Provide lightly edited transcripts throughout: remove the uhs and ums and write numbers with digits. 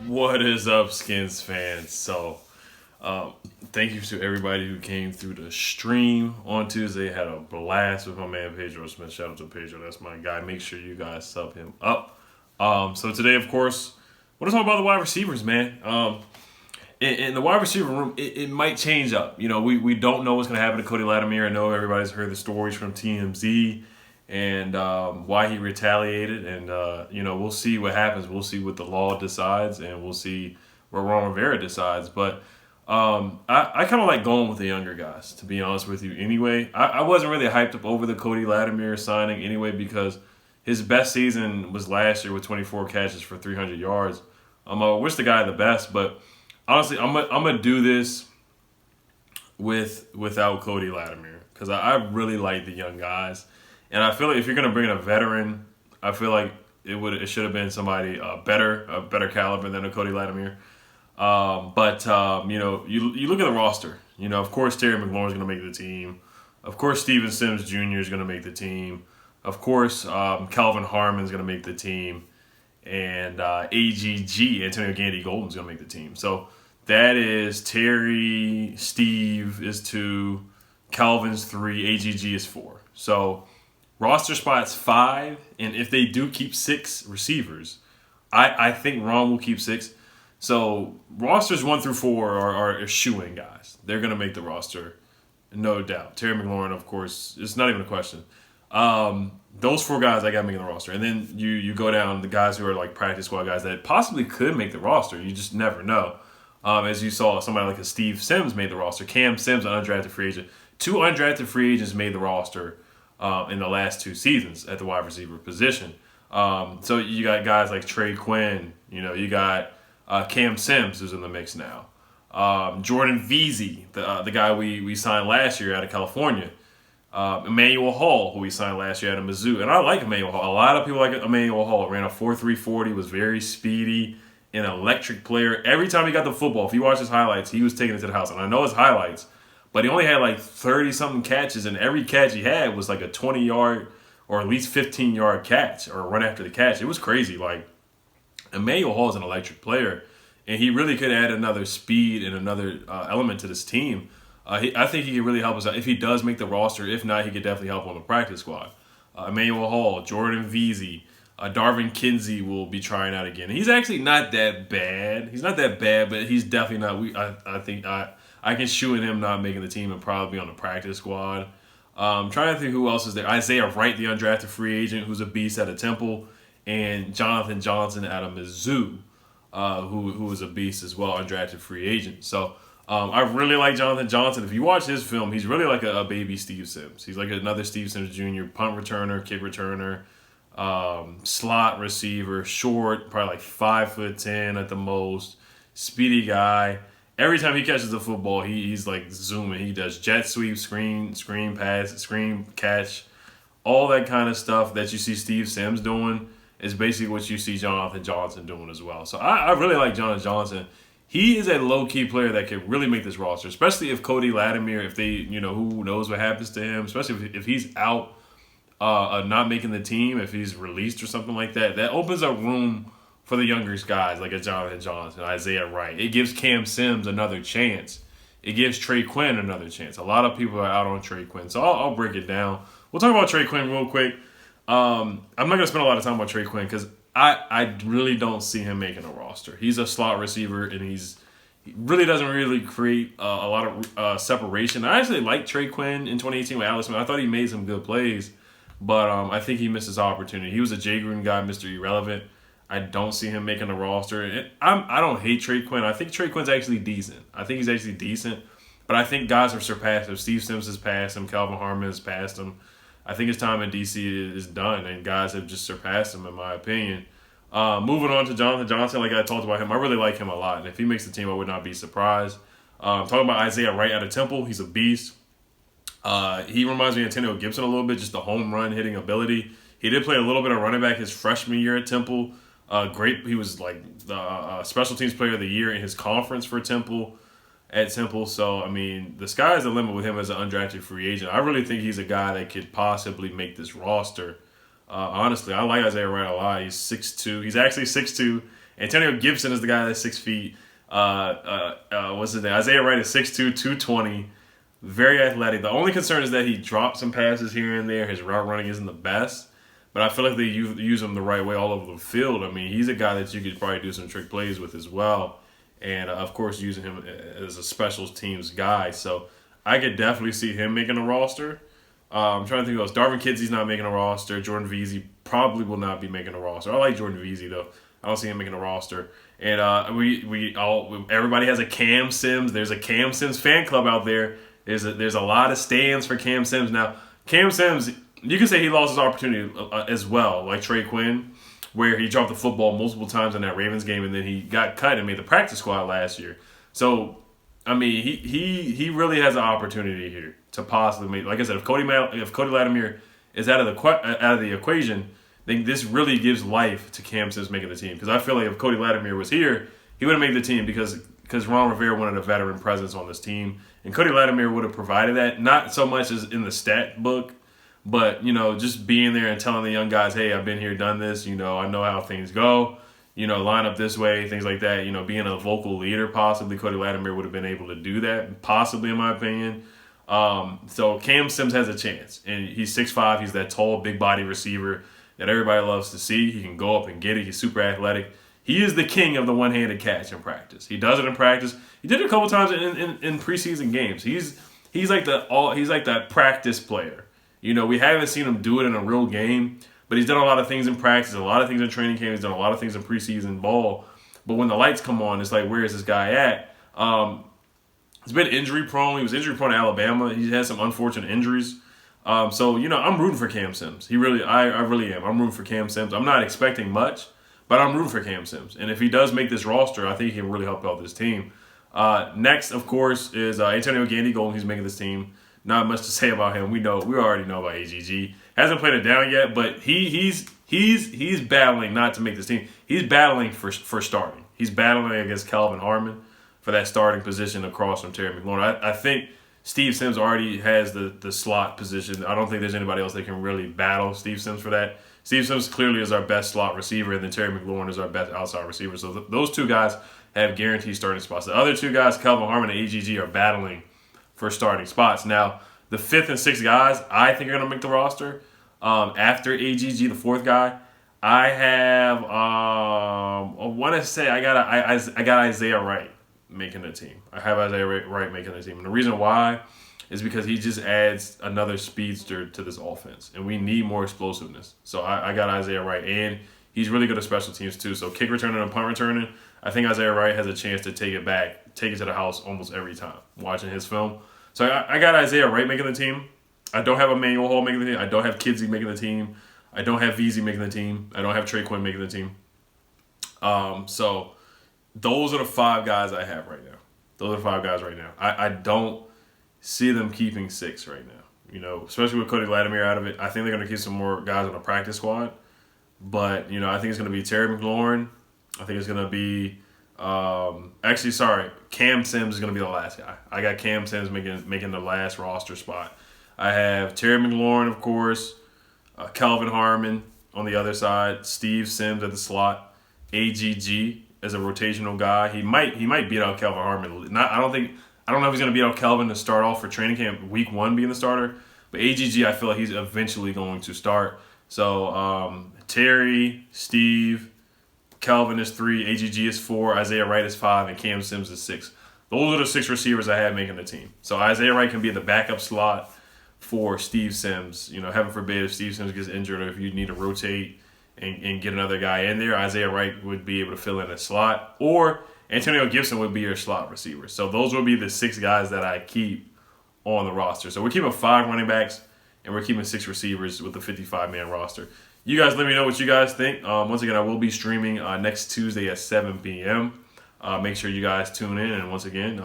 What is up, Skins fans? Thank you to everybody who came through the stream on Tuesday. Had a blast with my man Pedro Smith. Shout out to Pedro, that's my guy. Make sure you guys sub him up. So today, of course, we're talking about the wide receivers, man. In the wide receiver room, it might change up. You know, we don't know what's going to happen to Cody Latimer. I know everybody's heard the stories from TMZ and why he retaliated. And, we'll see what happens. We'll see what the law decides, and we'll see what Ron Rivera decides. But I kind of like going with the younger guys, to be honest with you. Anyway, I wasn't really hyped up over the Cody Latimer signing anyway because his best season was last year with 24 catches for 300 yards. I wish the guy the best, but honestly, I'm gonna do this without Cody Latimer because I really like the young guys, and I feel like if you're gonna bring in a veteran, I feel like it should have been somebody a better caliber than a Cody Latimer. You look at the roster. You know, of course, Terry McLaurin's gonna make the team. Of course, Steven Sims Jr. is gonna make the team. Of course, Calvin Harmon's gonna make the team. And AGG, Antonio Gandy Golden's going to make the team. So that is Terry, Steve is 2, Calvin's 3, AGG is 4. So roster spots 5, and if they do keep 6 receivers, I think Ron will keep 6. So rosters 1 through 4 are shoo-in guys. They're going to make the roster, no doubt. Terry McLaurin, of course, it's not even a question. Those 4 guys I got making the roster. And then you go down the guys who are like practice squad guys that possibly could make the roster. You just never know. As you saw, somebody like a Steve Sims made the roster. Cam Sims, an undrafted free agent. 2 undrafted free agents made the roster in the last 2 seasons at the wide receiver position. So you got guys like Trey Quinn. You know, you got Cam Sims who's in the mix now. Jordan Veazey, the guy we signed last year out of California. Emmanuel Hall, who we signed last year out of Mizzou. And I like Emmanuel Hall. A lot of people like Emmanuel Hall. Ran a 4.3 40, was very speedy, an electric player. Every time he got the football, if you watch his highlights, he was taking it to the house. And I know his highlights, but he only had like 30-something catches, and every catch he had was like a 20-yard or at least 15-yard catch or run after the catch. It was crazy. Like, Emmanuel Hall is an electric player, and he really could add another speed and another element to this team. I think he can really help us out if he does make the roster. If not, he could definitely help on the practice squad. Emmanuel Hall, Jordan Veazey, Darvin Kinsey will be trying out again. He's actually not that bad. He's not that bad, but he's definitely not. I think I can shoe in him not making the team and probably be on the practice squad. Trying to think who else is there. Isaiah Wright, the undrafted free agent, who's a beast at a Temple, and Jonathan Johnson out of Mizzou, who is a beast as well, undrafted free agent. So. I really like Jonathan Johnson. If you watch his film, he's really like a baby Steve Sims. He's like another Steve Sims Jr. punt returner, kick returner, slot receiver, short, probably like 5'10" at the most, speedy guy. Every time he catches the football, he's like zooming. He does jet sweep, screen pass, screen catch, all that kind of stuff that you see Steve Sims doing is basically what you see Jonathan Johnson doing as well. So I really like Jonathan Johnson. He is a low-key player that could really make this roster, especially if Cody Latimer, if they, who knows what happens to him, especially if he's out not making the team, if he's released or something like that. That opens up room for the younger guys like a Jonathan Johnson, Isaiah Wright. It gives Cam Sims another chance. It gives Trey Quinn another chance. A lot of people are out on Trey Quinn, so I'll break it down. We'll talk about Trey Quinn real quick. I'm not going to spend a lot of time on Trey Quinn because I really don't see him making a roster. He's a slot receiver, and he really doesn't really create a lot of separation. I actually liked Trey Quinn in 2018 with Alex Smith. I thought he made some good plays, but I think he missed his opportunity. He was a Jay Gruden guy, Mr. Irrelevant. I don't see him making a roster. And I don't hate Trey Quinn. I think Trey Quinn's actually decent. I think he's actually decent, but I think guys have surpassed him. Steve Sims has passed him. Calvin Harmon has passed him. I think his time in DC is done, and guys have just surpassed him, in my opinion. Moving on to Jonathan Johnson, like I talked about him, I really like him a lot, and if he makes the team, I would not be surprised. Talking about Isaiah Wright out of Temple, he's a beast. He reminds me of Antonio Gibson a little bit, just the home run hitting ability. He did play a little bit of running back his freshman year at Temple. Great, he was like the special teams player of the year in his conference for Temple. At Temple. So, I mean, the sky's the limit with him as an undrafted free agent. I really think he's a guy that could possibly make this roster. Honestly, I like Isaiah Wright a lot. He's 6'2". He's actually 6'2", Antonio Gibson is the guy that's 6 feet. What's his name? Isaiah Wright is 6'2", 220. Very athletic. The only concern is that he drops some passes here and there. His route running isn't the best. But I feel like they use him the right way all over the field. I mean, he's a guy that you could probably do some trick plays with as well. And, of course, using him as a special teams guy. So I could definitely see him making a roster. I'm trying to think of those. Darvin Kidsey's not making a roster. Jordan Veazey probably will not be making a roster. I like Jordan Veazey, though. I don't see him making a roster. And everybody has a Cam Sims. There's a Cam Sims fan club out there. There's a lot of stands for Cam Sims. Now, Cam Sims, you can say he lost his opportunity as well, like Trey Quinn, where he dropped the football multiple times in that Ravens game, and then he got cut and made the practice squad last year. So, I mean, he really has an opportunity here to possibly make. Like I said, if Cody Latimer is out of the equation, then this really gives life to Cam Sims making the team. Because I feel like if Cody Latimer was here, he would have made the team because Ron Rivera wanted a veteran presence on this team, and Cody Latimer would have provided that. Not so much as in the stat book, but just being there and telling the young guys, hey, I've been here, done this. I know how things go. Line up this way, things like that. Being a vocal leader, possibly Cody Latimer would have been able to do that, possibly in my opinion. So Cam Sims has a chance, and he's 6'5". He's that tall, big body receiver that everybody loves to see. He can go up and get it. He's super athletic. He is the king of the one-handed catch in practice. He does it in practice. He did it a couple times in preseason games. He's like that practice player. We haven't seen him do it in a real game, but he's done a lot of things in practice, a lot of things in training camp. He's done a lot of things in preseason ball. But when the lights come on, it's like, where is this guy at? He's been injury prone. He was injury prone at Alabama. He had some unfortunate injuries. So I'm rooting for Cam Sims. I really am. I'm rooting for Cam Sims. I'm not expecting much, but I'm rooting for Cam Sims. And if he does make this roster, I think he can really help out this team. Next, of course, is Antonio Gandy-Golden. He's making this team. Not much to say about him. We already know about AGG. Hasn't played it down yet, but he's battling not to make this team. He's battling for starting. He's battling against Calvin Harmon for that starting position across from Terry McLaurin. I think Steve Sims already has the slot position. I don't think there's anybody else that can really battle Steve Sims for that. Steve Sims clearly is our best slot receiver, and then Terry McLaurin is our best outside receiver. So those two guys have guaranteed starting spots. The other two guys, Calvin Harmon and AGG, are battling for starting spots. Now, the fifth and sixth guys I think are going to make the roster. After AGG, the fourth guy, I have I want to say I got Isaiah Wright making the team. I have Isaiah Wright making the team. And the reason why is because he just adds another speedster to this offense. And we need more explosiveness. So I got Isaiah Wright. And he's really good at special teams too. So kick returning and punt returning, I think Isaiah Wright has a chance to take it to the house almost every time watching his film. So I got Isaiah Wright making the team. I don't have Emmanuel Hall making the team. I don't have Kidsey making the team. I don't have Veazey making the team. I don't have Trey Quinn making the team. So those are the five guys I have right now. I don't see them keeping six right now. Especially with Cody Latimer out of it. I think they're going to keep some more guys on the practice squad. But, I think it's going to be Terry McLaurin. I think it's going to be Cam Sims is going to be the last guy. I got Cam Sims making the last roster spot. I have Terry McLaurin, of course, Calvin Harmon on the other side, Steve Sims at the slot, AGG as a rotational guy. He might beat out Calvin Harmon. I don't know if he's going to beat out Calvin to start off for training camp week 1 being the starter, but AGG I feel like he's eventually going to start. So Terry, Steve, Calvin is 3, AGG is 4, Isaiah Wright is 5, and Cam Sims is 6. Those are the 6 receivers I have making the team. So Isaiah Wright can be in the backup slot for Steve Sims. Heaven forbid if Steve Sims gets injured or if you need to rotate and get another guy in there, Isaiah Wright would be able to fill in a slot. Or Antonio Gibson would be your slot receiver. So those would be the 6 guys that I keep on the roster. So we're keeping 5 running backs and we're keeping 6 receivers with the 55-man roster. You guys let me know what you guys think. Once again, I will be streaming next Tuesday at 7 p.m. Make sure you guys tune in. And once again,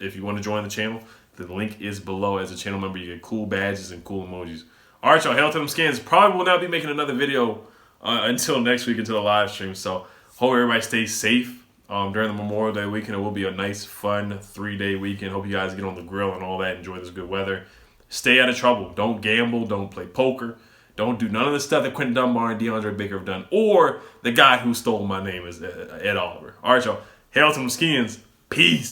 if you want to join the channel, the link is below. As a channel member, you get cool badges and cool emojis. All right, y'all. Hail to them skins. Probably will not be making another video until next week, until the live stream. So hope everybody stays safe during the Memorial Day weekend. It will be a nice, fun 3-day weekend. Hope you guys get on the grill and all that. Enjoy this good weather. Stay out of trouble. Don't gamble. Don't play poker. Don't do none of the stuff that Quentin Dunbar and DeAndre Baker have done, or the guy who stole my name is Ed Oliver. All right, y'all. Hail to them Skins. Peace.